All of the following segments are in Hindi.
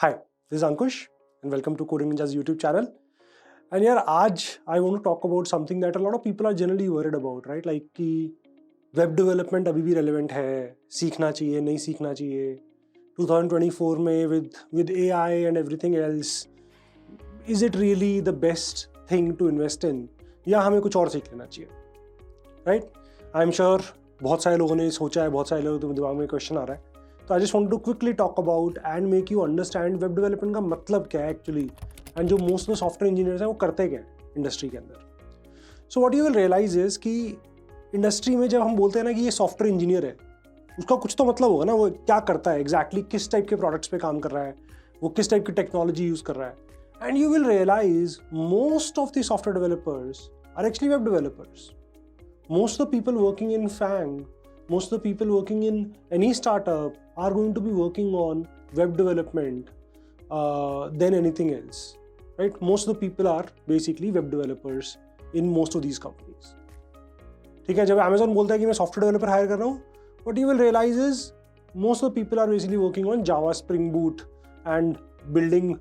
Hi, this is Ankush and welcome to Coding Ninja's YouTube channel. And यार आज I want to talk about something that a lot of people are generally worried about, right? Like कि web development अभी भी relevant है, सीखना चाहिए, नहीं सीखना चाहिए. 2024 में with AI and everything else, is it really the best thing to invest in? या हमें कुछ और सीख लेना चाहिए, right? I'm sure बहुत सारे लोगों ने सोचा है, बहुत सारे लोगों के दिमाग में क्वेश्चन आ रहा है. तो I just want to quickly talk about and make you understand web development का मतलब क्या है एक्चुअली, एंड जो मोस्ट ऑफ सॉफ्टवेयर इंजीनियर्स हैं वो करते क्या है इंडस्ट्री के अंदर. So what you will realize is कि इंडस्ट्री में जब हम बोलते हैं ना कि ये सॉफ्टवेयर इंजीनियर है, उसका कुछ तो मतलब होगा ना, वो क्या करता है एग्जैक्टली, किस टाइप के प्रोडक्ट्स पे काम कर रहा है, वो किस टाइप की टेक्नोलॉजी यूज कर रहा है. And you will realize most of the software developers are actually web developers. Most of the people working in FANG, most of the people working in any startup are going to be working on web development than anything else, right? Most of the people are basically web developers in most of these companies. ठीक है, जब Amazon बोलता है कि मैं सॉफ्टवेयर डेवलपर हायर कर रहा हूँ, what you will realize is most of the people are basically working on Java, Spring Boot and building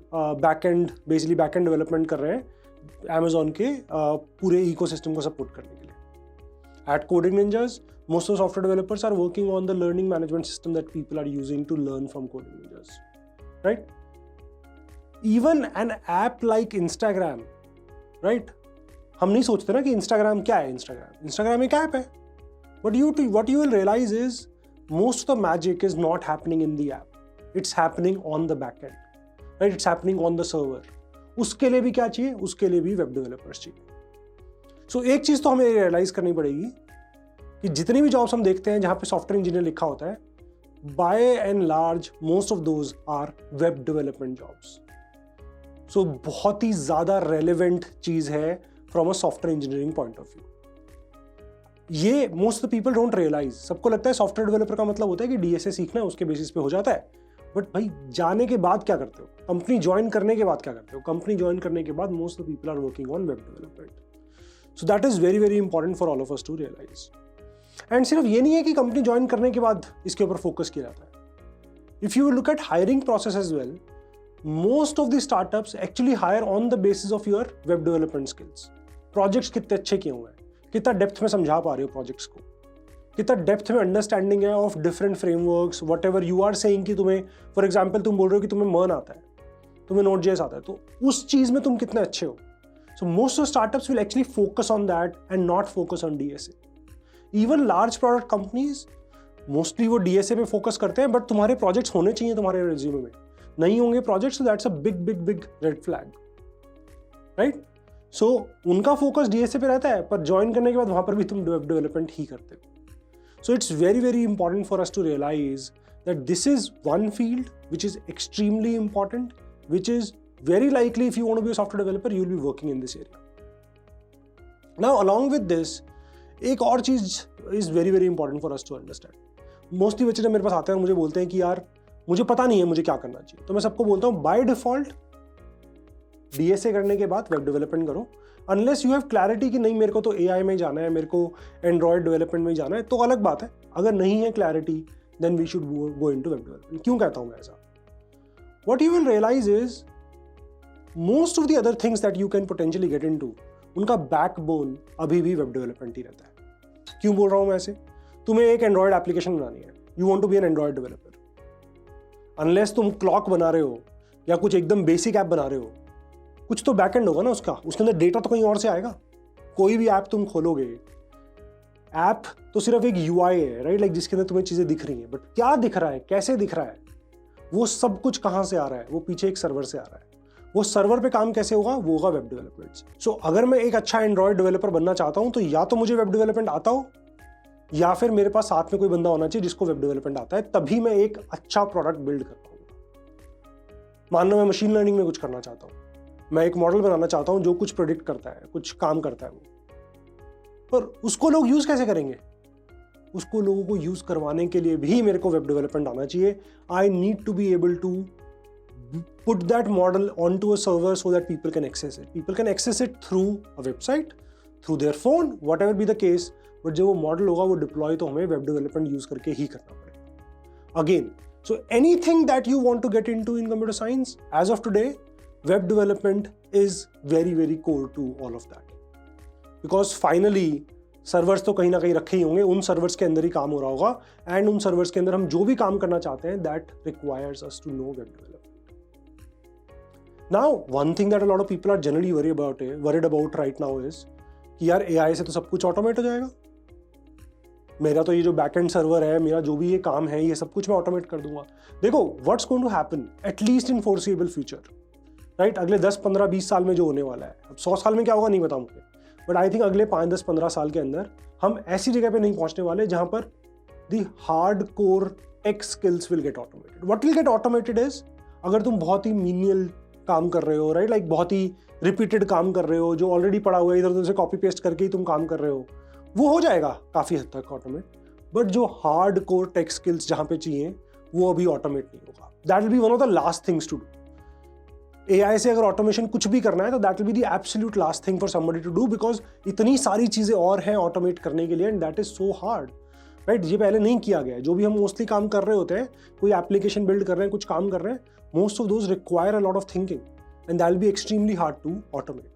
backend, basically backend development कर रहे हैं Amazon के पूरे ecosystem को support करने के लिए. At Coding Ninjas, most of the software developers are working on the learning management system that people are using to learn from Coding Ninjas, right? Even an app like Instagram, right? हम नहीं सोचते ना कि Instagram क्या है. Instagram एक app है. What you will realize is most of the magic is not happening in the app. It's happening on the backend, right? It's happening on the server. उसके लिए भी क्या चाहिए? उसके लिए भी web developers चाहिए. सो एक चीज़ तो हमें रियलाइज करनी पड़ेगी कि जितनी भी जॉब्स हम देखते हैं जहाँ पे सॉफ्टवेयर इंजीनियर लिखा होता है, by and large most of those are web development jobs. So बहुत ही ज़्यादा रेलिवेंट चीज़ है from a software engineering point of view. ये most of the people don't realise. सबको लगता है सॉफ्टवेयर डेवलपर का मतलब होता है कि डीएसए सीखना है, उसके बेसिस पे हो जाता है. बट भाई जाने के बाद क्या करते हो, कंपनी ज्वाइन करने के बाद क्या करते हो? कंपनी ज्वाइन करने के बाद most of the people are working on web development. So that is very very important for all of us to realize. And सिर्फ ये नहीं है कि कंपनी ज्वाइन करने के बाद इसके ऊपर फोकस किया जाता है. If you look at hiring process as well, most of the startups actually hire on the basis of your web development skills. Projects कितने अच्छे किए हुए हैं, कितना डेप्थ में समझा पा रहे हो प्रोजेक्ट्स को, कितना डेप्थ में अंडरस्टैंडिंग है of different frameworks, whatever you are saying कि तुम्हें, फॉर एग्जाम्पल तुम बोल रहे हो कि तुम्हें मर्न आता है, तुम्हें Node.js आता है, तो उस चीज़ में तुम कितने अच्छे हो. So most of startups will actually focus on that and not focus on DSA. Even large product companies mostly वो DSA पे focus करते हैं, but तुम्हारे projects होने चाहिए तुम्हारे resume में. नहीं होंगे projects, so that's a big red flag, right? So उनका focus DSA पे रहता है, पर join करने के बाद वहाँ पर भी तुम web development ही करते हो. So it's very important for us to realize that this is one field which is extremely important, which is very likely if you want to be a software developer you will be working in this area. Now along with this, एक और चीज is very important for us to understand. Mostly बच्चे जब मेरे पास आते हैं और मुझे बोलते हैं कि यार मुझे पता नहीं है मुझे क्या करना चाहिए, तो मैं सबको बोलता हूँ बाय डिफॉल्ट डीएसए करने के बाद वेब डेवलपमेंट करो, अनलेस यू हैव क्लैरिटी कि नहीं मेरे को तो एआई में जाना है, मेरे को एंड्रॉयड डेवलपमेंट में जाना है, तो अलग बात है. अगर नहीं है clarity then we should go into web development. क्यों कहता हूँ मैं ऐसा? What you will realize is most of the other things that you can potentially get into, उनका backbone अभी भी वेब डेवलपमेंट ही रहता है. क्यों बोल रहा हूँ मैं ऐसे? तुम्हें एक एंड्रॉयड एप्लीकेशन बनानी है, you want to be an android developer. Unless तुम क्लॉक बना रहे हो या कुछ एकदम बेसिक ऐप बना रहे हो, कुछ तो बैकएंड होगा ना उसका, उसके अंदर डेटा तो कहीं और से आएगा. कोई भी ऐप तुम खोलोगे, ऐप तो सिर्फ एक यूआई है, राइट? लाइक जिसके अंदर तुम्हें चीज़ें दिख रही हैं, बट क्या दिख रहा है, कैसे दिख रहा है, वो सब कुछ कहाँ से आ रहा है? वो पीछे एक सर्वर से आ रहा है. वो सर्वर पे काम कैसे होगा? वो होगा वेब डेवलपमेंट. सो अगर मैं एक अच्छा एंड्रॉयड डेवलपर बनना चाहता हूं तो या तो मुझे वेब डेवलपमेंट आता हो, या फिर मेरे पास साथ में कोई बंदा होना चाहिए जिसको वेब डेवलपमेंट आता है, तभी मैं एक अच्छा प्रोडक्ट बिल्ड कर पाऊंगा. मान लो मैं मशीन लर्निंग में कुछ करना चाहता हूँ, मैं एक मॉडल बनाना चाहता हूँ जो कुछ प्रेडिक्ट करता है, कुछ काम करता है वो, पर उसको लोग यूज कैसे करेंगे? उसको लोगों को यूज करवाने के लिए भी मेरे को वेब डेवलपमेंट आना चाहिए. I need to be able to put that model onto a server so that people can access it. People can access it through a website, through their phone, whatever be the case. But जब वो मॉडल होगा वो डिप्लॉय तो हमें वेब डेवलपमेंट यूज करके ही करना पड़ेगा. Again So anything that you want to get into in computer science, as of today, web development is very, very core to all of that. Because finally, servers तो कहीं ना कहीं रखे ही होंगे, उन सर्वर्स के अंदर ही काम हो रहा होगा, एंड उन सर्वर्स के अंदर हम जो भी काम करना चाहते हैं, that requires us to know web development. Now one thing that a lot of people are generally worried about right now is कि यार एआई से तो सब कुछ ऑटोमेट हो जाएगा, मेरा तो ये जो बैकएंड सर्वर है, मेरा जो भी ये काम है, ये सब कुछ मैं ऑटोमेट कर दूंगा. देखो, what's going to happen at least in foreseeable future, right, अगले 10, 15, 20 साल में जो होने वाला है. अब 100 साल में क्या होगा नहीं पता मुझे, बट आई थिंक अगले 5, 10, 15 साल के अंदर हम ऐसी जगह पे नहीं पहुंचने वाले जहां पर the hard core tech skills will get automated. What will get automated is, अगर तुम बहुत ही मीनियल काम कर रहे हो, राइट, लाइक बहुत ही रिपीटेड काम कर रहे हो, जो ऑलरेडी पड़ा हुआ है, इधर उधर से कॉपी पेस्ट करके ही तुम काम कर रहे हो, वो हो जाएगा काफ़ी हद तक ऑटोमेट. बट जो हार्ड कोर टेक स्किल्स जहाँ पे चाहिए, वो अभी ऑटोमेट नहीं होगा. That will be one of the last things to do. AI से अगर ऑटोमेशन कुछ भी करना है तो that will be the absolute last thing for somebody to do, because इतनी सारी चीज़ें और हैं ऑटोमेट करने के लिए, and that is so hard, right. ये पहले नहीं किया गया है. जो भी हम मोस्टली काम कर रहे होते हैं, कोई एप्लीकेशन बिल्ड कर रहे हैं, कुछ काम कर रहे हैं, most of those require a lot of thinking, and that will be extremely hard to automate.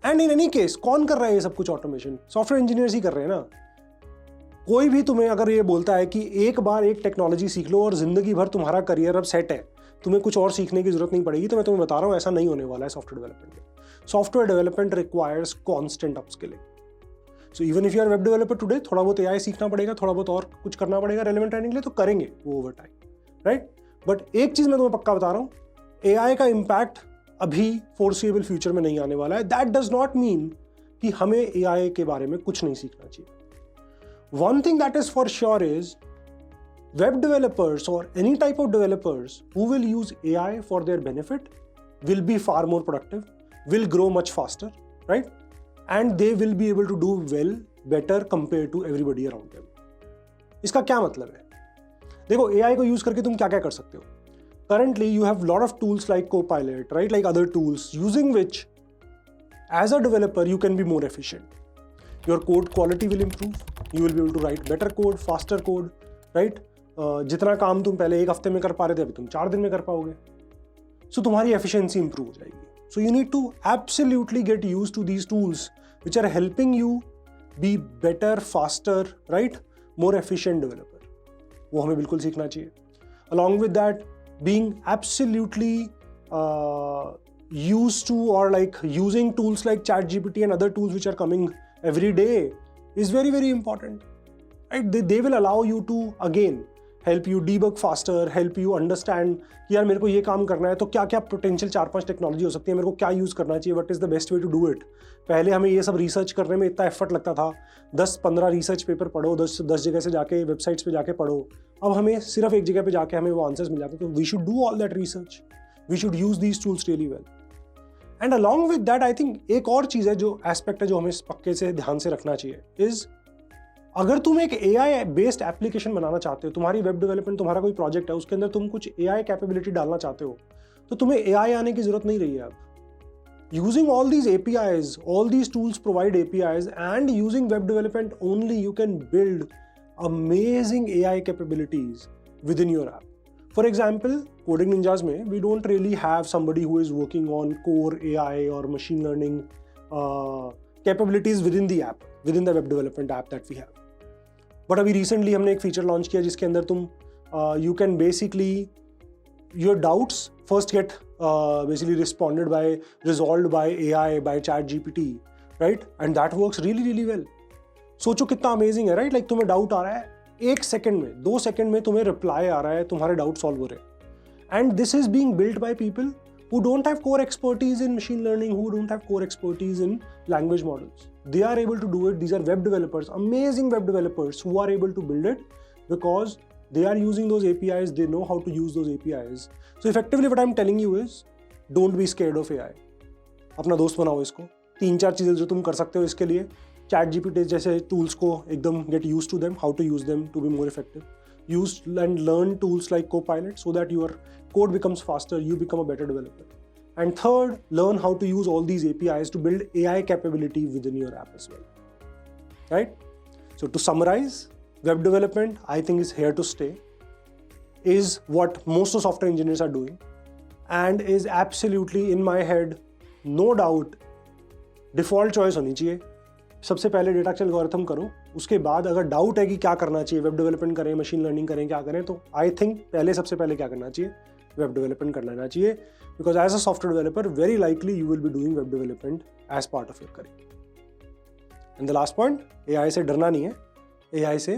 And in any case, कौन कर रहा है ये सब कुछ ऑटोमेशन? सॉफ्टवेयर इंजीनियर्स ही कर रहे हैं ना. कोई भी तुम्हें अगर ये बोलता है कि एक बार एक टेक्नोलॉजी सीख लो और जिंदगी भर तुम्हारा करियर अब सेट है, तुम्हें कुछ और सीखने की जरूरत नहीं पड़ेगी, तो मैं तुम्हें बता रहा हूँ ऐसा नहीं होने वाला है सॉफ्टवेयर डेवलपमेंट में. Software development requires constant upskilling. So even if you are web developer today, थोड़ा बहुत एआई सीखना पड़ेगा, थोड़ा बहुत और कुछ करना पड़ेगा रेलेवेंट ट्रेनिंग के लिए, तो करेंगे वो ओवर टाइम, राइट. बट एक चीज मैं तुम्हें पक्का बता रहा हूँ, एआई का इम्पैक्ट अभी फोरसीएबल फ्यूचर में नहीं आने वाला है. दैट डज नॉट मीन कि हमें एआई के बारे में कुछ नहीं सीखना चाहिए. One thing that is for sure is web developers or any type of developers who will use AI for their benefit will be far more productive, will grow much faster, right? And they will be able to do well, better compared to everybody around them. इसका क्या मतलब है? देखो, AI को use करके तुम क्या क्या कर सकते हो? Currently, you have lot of tools like Copilot, right? Like other tools, using which, as a developer, you can be more efficient. Your code quality will improve. You will be able to write better code, faster code, right? जितना काम तुम पहले एक हफ्ते में कर पा रहे थे, अभी तुम 4 दिन में कर पाओगे. सो तुम्हारी एफिशिएंसी इंप्रूव हो जाएगी. So you need to absolutely get used to these tools which are helping you be better, faster, right, more efficient developer. वो हमें बिल्कुल सीखना चाहिए. Along with that, being absolutely used to, or like using tools like ChatGPT and other tools which are coming every day is very, very important. Right? They will allow you to again help you debug faster, help you understand कि यार मेरे को ये काम करना है तो क्या क्या पोटेंशियल 4-5 टेक्नोलॉजी हो सकती है, मेरे को क्या यूज़ करना चाहिए, what is the best way to do it. पहले हमें ये सब रिसर्च करने में इतना एफर्ट लगता था, 10-15 रिसर्च पेपर पढ़ो, 10 जगह से जाके वेबसाइट्स पे जाके पढ़ो. अब हमें सिर्फ एक जगह पे जाके हमें वो आंसर्स मिल जाते हैं. तो we should do all that research, we should use these tools really well. And along with that I think एक और चीज़ है, जो एस्पेक्ट है जो हमें पक्के से ध्यान से रखना चाहिए, इज़ अगर तुम एक AI बेस्ड एप्लीकेशन बनाना चाहते हो, तुम्हारी वेब डेवलपमेंट, तुम्हारा कोई प्रोजेक्ट है, उसके अंदर तुम कुछ AI कैपेबिलिटी डालना चाहते हो, तो तुम्हें AI आने की जरूरत नहीं रही है अब. Using all these APIs, all these tools provide APIs, and using web development only, you can build amazing AI capabilities within your app. For example, Coding Ninjas में we don't really have somebody who is working on core AI or machine learning capabilities within the app, within the web development app that we have. But अभी रिसेंटली हमने एक फीचर लॉन्च किया जिसके अंदर तुम you can basically your doubts first get basically responded by, resolved by AI, by ChatGPT, right, and that works really really well. सोचो कितना अमेजिंग है, राइट. लाइक तुम्हें डाउट आ रहा है, 1 सेकंड में, 2 सेकंड में तुम्हें रिप्लाई आ रहा है, तुम्हारे डाउट सॉल्व हो रहे हैं. And this is being built by people who don't have core expertise in machine learning, who don't have core expertise in language models. They are able to do it. These are web developers, amazing web developers who are able to build it because they are using those APIs. They know how to use those APIs. So effectively what I'm telling you is, don't be scared of AI. अपना दोस्त बनाओ इसको. 3-4 चीज़ें जो तुम कर सकते हो इसके लिए, ChatGPT जैसे tools को एकदम get used to them, how to use them to be more effective. Use and learn tools like Copilot so that your code becomes faster, you become a better developer. And third, learn how to use all these APIs to build AI capability within your app as well. Right? So to summarize, web development I think is here to stay. is what most of software engineers are doing and is absolutely in my head, no doubt, default choice होनी चाहिए। सबसे पहले डेटा स्ट्रक्चर एल्गोरिथम करो, उसके बाद अगर डाउट है कि क्या करना चाहिए, वेब डेवलपमेंट करें, मशीन लर्निंग करें, क्या करें, तो आई थिंक सबसे पहले क्या करना चाहिए, वेब डेवलपमेंट कर लेना चाहिए। Because as a software developer very likely you will be doing web development as part of your career. And the last point, AI से डरना नहीं है, एआई से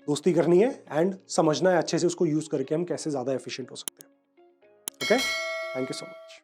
दोस्ती करनी है एंड समझना है अच्छे से उसको यूज करके हम कैसे ज़्यादा एफिशिएंट हो सकते हैं। Okay, thank you so much.